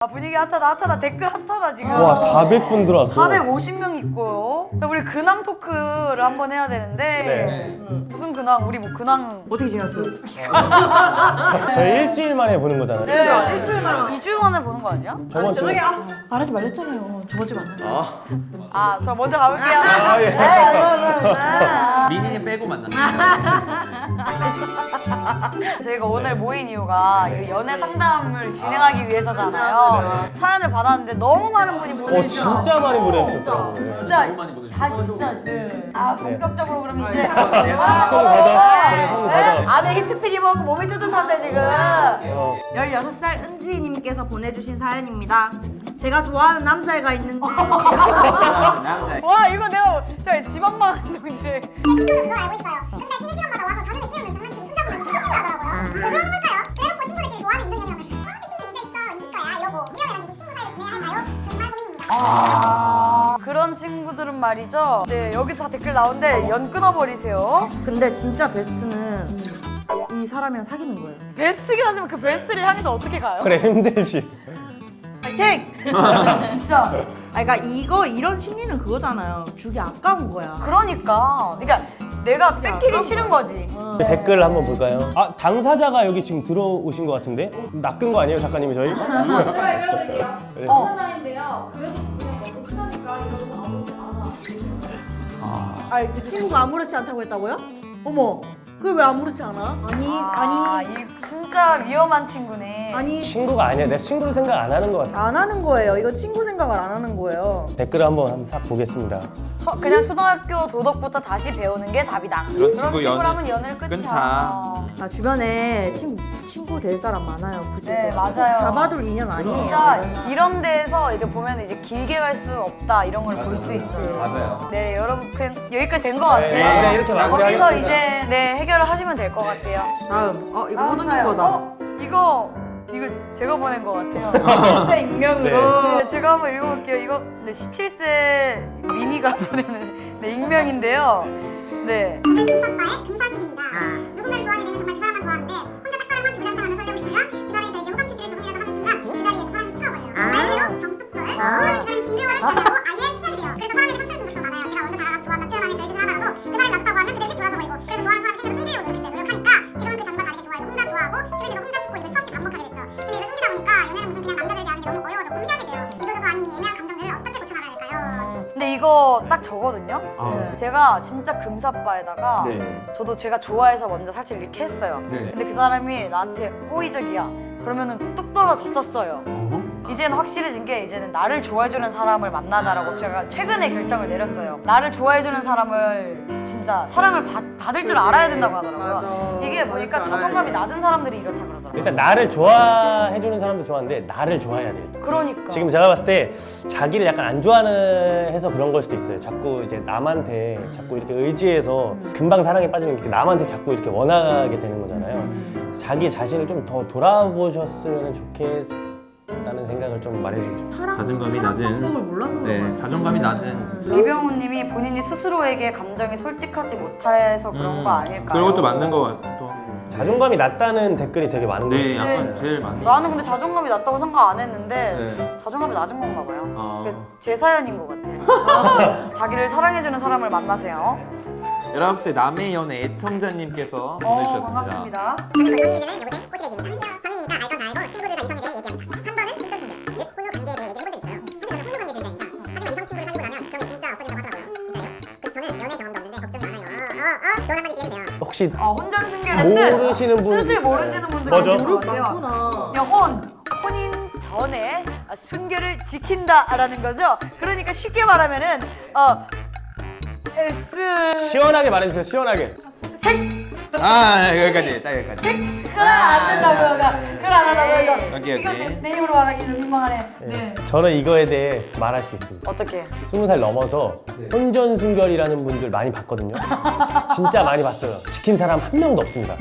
아, 분위기 핫하다 댓글 핫하다 지금. 와 400분 들어왔어. 450명 있고요. 우리 근황 토크를 한번 해야 되는데 네. 무슨 근황? 우리 뭐 근황 어떻게 지냈어요? 저희 일주일 만에 보는 거잖아요. 네, 일주일 만에 2주 만에 보는 거 아니야? 저번 주. 말하지 말랬잖아요. 저번 주 만나요. 아, 저 먼저 가볼게요. 아, 예. 민희님 빼고 만나. 저희가 오늘 모인 이유가 이 연애 상담을 진행하기 위해서잖아요. 사연을 받았는데 너무 많은 분이 보내주셔서 진짜 많이 보내주셨더라고요. 진짜 너무 많이 보내주셨어요. 다 진짜 아 본격적으로 그럼 이제 손 받아. 그래, 손 받아. 안에 히트트기 먹고 몸이 뜨뜻한데 지금 16살 은지님께서 보내주신 사연입니다. 제가 좋아하는 남자애가 있는데 남자. 와 이거 내가 저 지방만 운동인데 친구도 그걸 알고 있어요. 근데 쉬는 시간마다 와서 자는데 끼우는 장난치고 손잡고 계속 하더라고요. 왜 그러는 걸까요? 대놓고 친구들끼리 좋아하는 이성이라면 미팅이 이제 있어, 은지 거야 이러고 미련이랑 계속 친구 사이를 지내야 할까요? 정말 고민입니다. 그런 친구들은 말이죠. 네 여기 다 댓글 나오는데 연 끊어버리세요. 근데 진짜 베스트는 이 사람이랑 사귀는 거예요. 베스트긴 하지만 그 베스트를 향해서 어떻게 가요? 그래 힘들지. 파이팅! 진짜 그러니까 이런 심리는 그거잖아요. 주기 아까운 거야. 그러니까 내가 뺏기기 싫은 거지. 댓글 한번 볼까요? 아 당사자가 여기 지금 들어오신 것 같은데? 낚은 거 아니에요 작가님이 저희? 제가 읽어드릴게요. 그래. 어느 나이인데요. 그래도 그냥 너무 크다니까 이러고 아무렇지 않아. 그 친구가 아무렇지 않다고 했다고요? 어머, 그게 왜 아무렇지 않아? 아, 이 진짜 위험한 친구네. 아니 친구가 아니야. 내 친구를 생각 안 하는 것 같아. 안 하는 거예요. 이거 친구 생각을 안 하는 거예요. 댓글 한번 싹 보겠습니다. 그냥 초등학교 도덕부터 다시 배우는 게 답이다. 그런 친구 친구랑은 연애를 끊자. 끊자. 아 주변에 친구 될 사람 많아요. 굳이 네, 꼭 맞아요. 잡아둘 인연 아니에요. 진짜 이런 데에서 이제 보면 이제 길게 갈 수 없다 이런 걸 볼 수 있어요. 맞아요. 네, 여러분 그냥 여기까지 된 것 같아요. 네, 마무리 이렇게 마무리하겠습니다. 거기서 이제 네 해결을 하시면 될 것 같아요. 다음 이거 다음 호두님 사연. 거다. 이거 제가 보낸 것 같아요. 진짜 익명으로. 네, 제가 한번 읽어볼게요. 이거 네, 17세 미니가 보내는 네, 익명인데요. 네. 저는 금사빠의 금사식입니다. 누군가를 좋아하게 되면 정말 그 사람만 좋아하는데 혼자 짝사랑만 주구장창하며 살려고 있다가 그 사람이 저에게 호감 표시를 조금이라도 하는 순간 그 자리에서 사랑이 식어버려요. 말 그대로 정뚝돌. 처음에 그 사람이 진정을 하겠다고 아예 피하게 돼요. 그래서 사람에게 상처를 준 적도 많아요. 제가 먼저 다가가서 좋아한다 표현하는 별짓을 하다가도 그 사람이 놔뒀다고 하면 그대로 휙 돌아서 버리고 그래서 좋아하는 사람이 생겨서 숨기려고 노력하니까 지금은 그 전과 다르게 좋아해도 혼자 좋아하고 집에 들어 혼자 씻고 이걸 수없이 반복하게 됐죠. 근데 이걸 숨기다 보니까 연애는 무슨 그냥 남자들에게 하는 게 너무 어려워졌고 피하게 돼요. 이도저도 아닌 이 애매한 감정들을 어떻게 고쳐나가야 될까요? 근데 이거 딱 저거든요. 제가 진짜 금사빠에다가 저도 제가 좋아해서 먼저 살짝 이렇게 했어요. 네. 근데 그 사람이 나한테 호의적이야. 그러면은 뚝 떨어졌었어요. 이제는 확실해진 게 이제는 나를 좋아해주는 사람을 만나자라고 제가 최근에 결정을 내렸어요. 나를 좋아해주는 사람을 진짜 사랑을 받을 줄 알아야 된다고 하더라고요. 맞아. 이게 보니까 자존감이 낮은 사람들이 이렇다 그러더라고요. 일단 나를 좋아해주는 사람도 좋아하는데 나를 좋아해야 돼. 그러니까 지금 제가 봤을 때 자기를 약간 안 좋아하는 해서 그런 걸 수도 있어요. 자꾸 이제 남한테 자꾸 이렇게 의지해서 금방 사랑에 빠지는 게 남한테 자꾸 이렇게 원하게 되는 거잖아요. 자기 자신을 좀 더 돌아보셨으면 좋겠다는 생각을 좀 말해주고 싶어요. 자존감이 낮은. 방법을 몰라서 그런 네, 거야. 자존감이 낮은. 이병훈님이 본인이 스스로에게 감정이 솔직하지 못해서 그런 거 아닐까요? 그것도 맞는 것 같기도 하고. 자존감이 낮다는 댓글이 되게 많은 것 네, 같아요. 약간 제일 많은. 나는 근데 자존감이 낮다고 생각 안 했는데 네. 자존감이 낮은 건가 봐요. 아. 그게 제 사연인 것 같아요. 자기를 사랑해주는 사람을 만나세요. 19세 남의 연애 애청자님께서 보내주셨습니다. 반갑습니다. 방송인에는 여보세요 꼬시래기입니다. 방송이니까 알 건 알고 친구들과 이성에 대해 얘기합니다. 한 번은 혼전 순결, 즉 혼후 관계에 대해 얘기를 해본 적 있어요. 한편은 혼후 관계주의자입니다. 하지만 이성 친구를 사귀고 나면 그런 게 진짜 없어진다고 하더라고요. 진짜요? 그래서 저는 연애 경험도 없는데 걱정이 많아요. 좋은 한마디 드리면 돼요. 혹시 혼전 순결의 모르시는 분 뜻을 모르시는 분들이 맞아. 계실 것 같아요. 많구나. 야, 혼인 전에 순결을 지킨다라는 거죠. 그러니까 쉽게 말하면은 시원하게 말해주세요. 시원하게. 아, 여기까지. 딱 여기까지. 그래 안 된다고요. 그래 안 한다고요. 이거 오케이, 이거 오케이. 내 입으로 말하기는 민망하네. 네. 저는 이거에 대해 말할 수 있습니다. 어떻게? 20살 넘어서 혼전순결이라는 분들 많이 봤거든요. 진짜 많이 봤어요. 지킨 사람 한 명도 없습니다.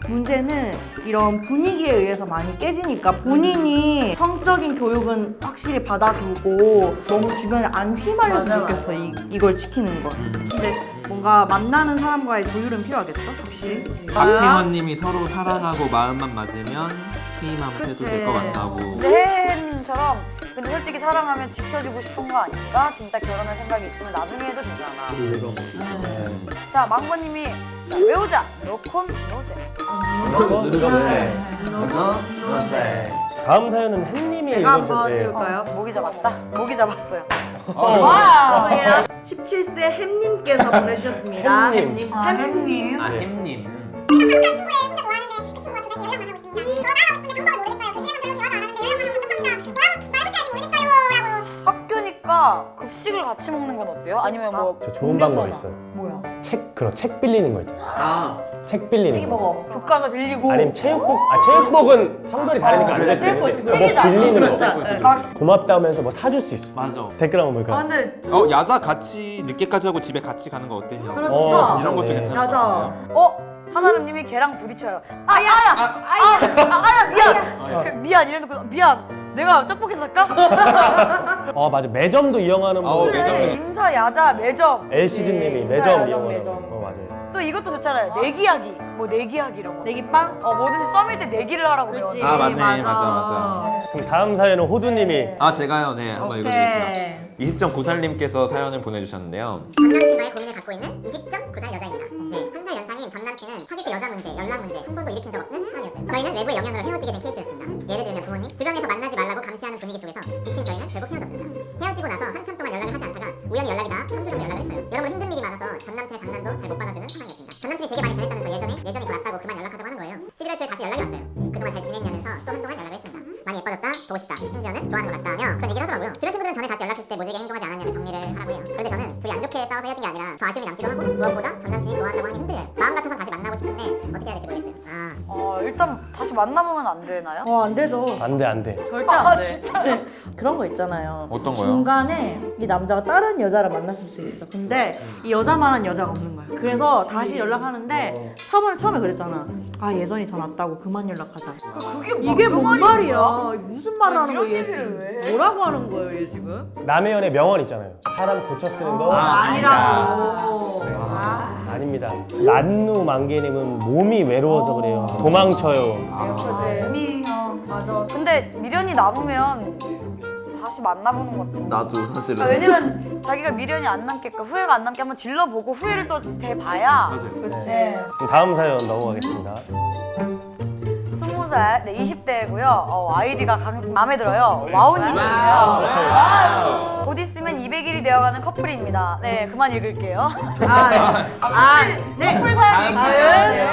문제는 이런 분위기에 의해서 많이 깨지니까 본인이 성적인 교육은 확실히 받아두고 너무 주변에 안 휘말렸으면 좋겠어 이걸 지키는 거. 근데 뭔가 만나는 사람과의 조율은 필요하겠죠? 확실히. 박혜원님이 서로 사랑하고 마음만 맞으면 T맘 해도 그치. 될 것 같다고. 근데 혜혜님처럼 근데 솔직히 사랑하면 지켜주고 싶은 거 아닐까? 진짜 결혼할 생각이 있으면 나중에 해도 되잖아. 자, 망고님이 자, 외우자. 노콘 노세. 다음 사연은 햇님이 제가 한번 읽어주셨대요. 읽을까요? 목이 잡았다. 목이 잡았어요. 와! 17세 햄님께서 보내주셨습니다. 햄님. 햄님. 아, 햄님. 친구를 혼자 좋아하는데 그 친구가 두 달째 연락만 하고 있습니다. 저 나가고 싶은데 방법을 모르겠어요. 그 시간은 별로 대화도 안 하는데 연락만 하면 답답합니다. 뭐라고 말부터 할지 모르겠어요. 라고. 학교니까 급식을 같이 먹는 건 어때요? 아니면 뭐 저 좋은 방법 있어요. 뭐야? 책 빌리는 거 있잖아. 아, 책 빌리는 거. 없어. 교과서 빌리고 아니면 체육복은 성별이 다르니까 안 될 수도 체육복 있는데 좀 뭐 팩이다. 빌리는 맞아. 거. 네. 막 고맙다 하면서 뭐 사줄 수 있어. 맞아. 댓글 한번 볼까요? 근데 야자 같이 늦게까지 하고 집에 같이 가는 거 어때냐? 그렇지. 이런 것도 네. 괜찮을 야자. 것 같은데요? 하나님이 걔랑 부딪혀요. 아야 미안. 미안 이래놓고 미안. 내가 떡볶이 살까? 맞아. 매점도 이용하는 분. 매점. 인사 야자 매점. 엘시즈님이 인사, 매점 매점, 이용하는 매점. 거. 맞아요. 또 이것도 좋잖아요. 내기하기. 뭐 내기하기 이런 거. 내기빵? 뭐든지 썸일 때 내기를 하라고 그렇지. 배웠는데. 아, 맞네. 맞아. 그럼 다음 사연은 호두님이 아, 제가요. 네, 한번 읽어드리겠습니다. 오케이. 20.9살님께서 사연을 보내주셨는데요. 전남친과의 고민을 갖고 있는 20.9살 여자입니다. 네, 한 살 연상인 전남친은 사귈 때 여자 문제, 연락 문제 한 번도 일으킨 적 없는 사람이었어요. 저희는 외부의 영향으로 헤어지게 된 케이스였습니다. 예를 들면 부모님, 주변에서 만나지 말라고 감시하는 분위기 속에서 지친 저희는 결국 헤어졌습니다. 헤어지고 나서 한참 동안 연락을 하지 않다가 우연히 연락이 닿아 3주 정도 연락을 했어요. 여러모로 힘든 일이 많아서 전남친의 장난도 잘 못 받아주는 상황이었습니다. 전남친이 제게 많이 변했다면서 예전이 더 낫다고 그만 연락하자고 하는 거예요. 11월 초에 다시 연락이 왔어요. 그동안 잘 지냈냐면서 또 한동안 연락을 했습니다. 많이 예뻐졌다, 보고 싶다, 심지어는 좋아하는 것 같다며 그런 얘기를 하더라고요. 주변 친구들은 전에 다시 연락했을 때 모질게 행동하지 않았냐며 정리를 하라고 해요. 그런데 저는 둘이 안 좋게 싸워서 헤어진 게 아니라 더 아쉬움이 남기도 하고 무엇보다 전 남친이 좋아한다고 하니 힘들어요. 마음 같아서 다시 만나고 싶은데 어떻게 해야 될지 모르겠어요. 일단 다시 만나보면 안 되나요? 안 되죠. 안 돼. 절대 안 돼. 그런 거 있잖아요. 어떤 거요? 중간에 이 남자가 다른 여자를 만났을 수 있어. 근데 이 여자만한 여자가 없는 거야. 그래서 다시 연락하는데 처음에 그랬잖아. 아 예전이 더 낫다고 그만 연락하자. 이게 뭔 말이야? 무슨 말을 하는 거야? 얘 지금? 뭐라고 하는 거예요, 얘 지금? 남의 연애 명언 있잖아요. 사람 고쳐 쓰는 거 아니라고. 아닙니다. 난누 만개님은 몸이 외로워서 그래요. 도망쳐요. 몸이 형. 맞아. 근데 미련이 남으면 다시 만나보는 것도. 나도 사실은. 왜냐면 자기가 미련이 안 남게끔 후회가 안 남게 한번 질러보고 후회를 또 대봐야. 맞아요. 그치. 그럼 다음 사연 넘어가겠습니다. 20살, 네, 20대고요. 아이디가 마음에 들어요. 와우님이에요. 곧 있으면 200일이 되어가는 커플입니다. 네, 그만 읽을게요. 네. 커플 사연 읽으셔야 돼요.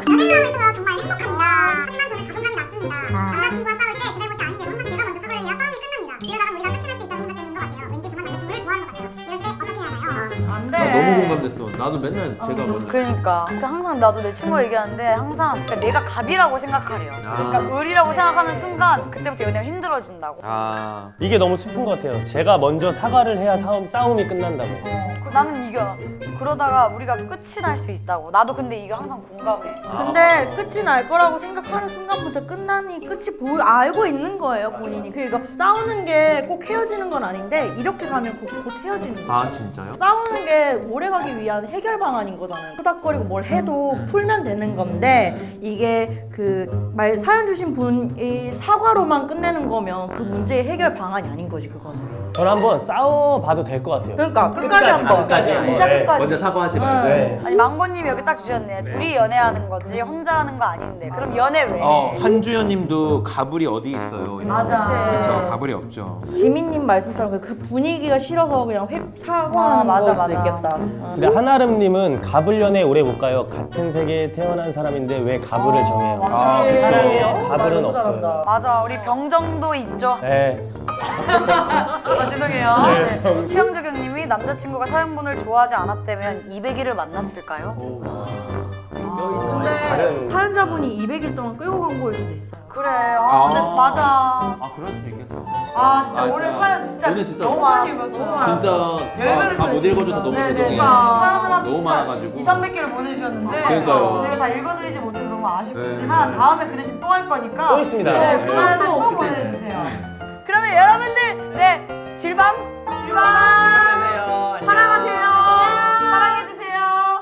연애마음에서 정말 행복합니다. 하지만 저는 자존감이 낮습니다. 남자친구와 싸울 때 제 잘못이 아닌데 항상 제가 먼저 사과를 해야 싸움이 끝납니다. 이러다가 우리가 끝이 날 수 있다고 생각되는 것 같아요. 왠지 저만 남자친구를 좋아하는 것 같아요. 이럴 때 어떻게 해야 하나요? 안 돼. 너무 공감됐어. 나도 맨날 제가 먼저. 그러니까 항상 나도 내 친구가 얘기하는데 항상 그러니까 내가 갑이라고 생각하래요. 그러니까 을이라고 생각하는 순간 그때부터 연애가 힘들어진다고. 이게 너무 슬픈 것 같아요. 제가 먼저 사과를 해야 싸움이 끝난다고. 나는 이겨. 그러다가 우리가 끝이 날 수 있다고. 나도 근데 이거 항상 공감해. 근데 끝이 날 거라고 생각하는 순간부터 끝나니 끝이 알고 있는 거예요, 본인이. 그러니까 싸우는 게 꼭 헤어지는 건 아닌데 이렇게 가면 곧 헤어지는 거예요. 아, 진짜요? 싸우는 게 오래 가기 위한 해결 방안인 거잖아요. 토닥거리고 뭘 해도 풀면 되는 건데 이게 사연 주신 분이 사과로만 끝내는 거면 그 문제의 해결 방안이 아닌 거지, 그거는. 저는 한번 싸워봐도 될 것 같아요. 그러니까 끝까지 한번. 끝까지 진짜 네. 끝까지. 먼저 사과하지 말고. 네. 아니 망고님 여기 딱 주셨네. 둘이 연애하는 거지 혼자 하는 거 아닌데. 그럼 연애 왜? 한주연님도 가불이 어디 있어요? 맞아. 그렇죠. 가불이 없죠. 지민님 말씀처럼 그 분위기가 싫어서 그냥 사과하는 맞아, 걸 수도 맞아. 있겠다. 근데 한아름님은 갑을 연애 오래 못 가요. 같은 세계에 태어난 사람인데 왜 가불을 정해요? 아, 그쵸. 가불은 너무 없어요. 잘한다. 맞아. 우리 병정도 있죠. 네. 죄송해요. 네. 최영주경님이 남자친구가 사연분을 좋아하지 않았다면 200일을 만났을까요? 근데 다른- 사연자분이 200일 동안 끌고 간 거일 수도 있어. 그래. 근데 맞아. 아, 그럴 수도 있겠다. 진짜 오늘 진짜. 사연 진짜 오늘 진짜 너무 많이 읽었어요. 진짜 다 못 읽어줘서 너무 네네. 죄송해요. 사연을 한 너무 많아가지고. 200~300개를 보내주셨는데 그러니까요. 제가 다 읽어드리지 못해서 너무 아쉽지만 다음에 그 대신 또 할 거니까 또 있습니다. 네, 그 네. 사연을 또 그때. 보내주세요. 그러면 여러분들 질밤